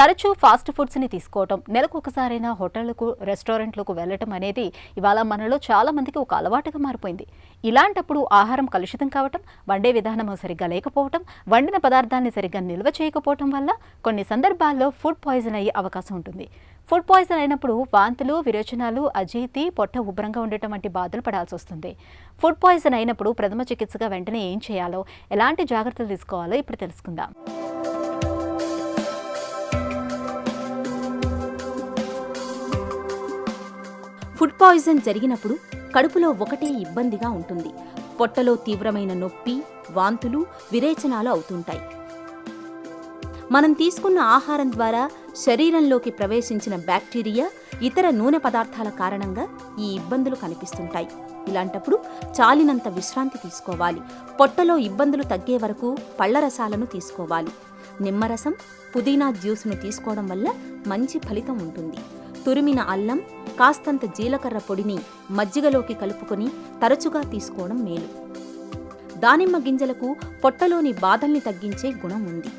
తరచూ ఫాస్ట్ ఫుడ్స్ని తీసుకోవటం, నెలకు ఒకసారైనా హోటళ్లకు రెస్టారెంట్లకు వెళ్ళటం అనేది ఇవాళ మనలో చాలా మందికి ఒక అలవాటుగా మారిపోయింది. ఇలాంటప్పుడు ఆహారం కలుషితం కావటం, వండే విధానం సరిగ్గా లేకపోవటం, వండిన పదార్థాన్ని సరిగ్గా నిల్వ చేయకపోవటం వల్ల కొన్ని సందర్భాల్లో ఫుడ్ పాయిజన్ అయ్యే అవకాశం ఉంటుంది. ఫుడ్ పాయిజన్ అయినప్పుడు వాంతులు, విరోచనాలు, అజీర్తి, పొట్ట ఉబ్బరంగా ఉండటం వంటి బాధలు పడాల్సి వస్తుంది. ఫుడ్ పాయిజన్ అయినప్పుడు ప్రథమ చికిత్సగా వెంటనే ఏం చేయాలో, ఎలాంటి జాగ్రత్తలు తీసుకోవాలో ఇప్పుడు తెలుసుకుందాం. ఫుడ్ పాయిజన్ జరిగినప్పుడు కడుపులో ఒకటే ఇబ్బందిగా ఉంటుంది. పొట్టలో తీవ్రమైన నొప్పి, వాంతులు, విరేచనాలు అవుతుంటాయి. మనం తీసుకున్న ఆహారం ద్వారా శరీరంలోకి ప్రవేశించిన బ్యాక్టీరియా, ఇతర నూనె పదార్థాల కారణంగా ఈ ఇబ్బందులు కనిపిస్తుంటాయి. ఇలాంటప్పుడు చాలినంత విశ్రాంతి తీసుకోవాలి. పొట్టలో ఇబ్బందులు తగ్గే వరకు పళ్లరసాలను తీసుకోవాలి. నిమ్మరసం, పుదీనా జ్యూస్ను తీసుకోవడం వల్ల మంచి ఫలితం ఉంటుంది. తురిమిన అల్లం, కాస్తంత జీలకర్ర పొడిని మజ్జిగలోకి కలుపుకొని తరచుగా తీసుకోవడం మేలు. దానిమ్మ గింజలకు పొట్టలోని బాధల్ని తగ్గించే గుణం ఉంది.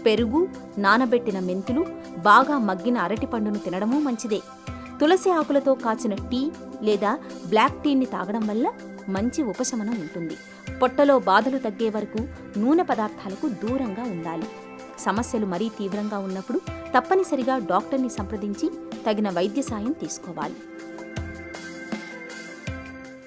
పెరుగు, నానబెట్టిన మెంతులు, బాగా మగ్గిన అరటిపండును తినడమూ మంచిదే. తులసి ఆకులతో కాచిన టీ లేదా బ్లాక్ టీని తాగడం వల్ల మంచి ఉపశమనం ఉంటుంది. పొట్టలో బాధలు తగ్గే వరకు నూనె పదార్థాలకు దూరంగా ఉండాలి. సమస్యలు మరీ తీవ్రంగా ఉన్నప్పుడు తప్పనిసరిగా డాక్టర్ని సంప్రదించి తగిన వైద్య సాయం తీసుకోవాలి.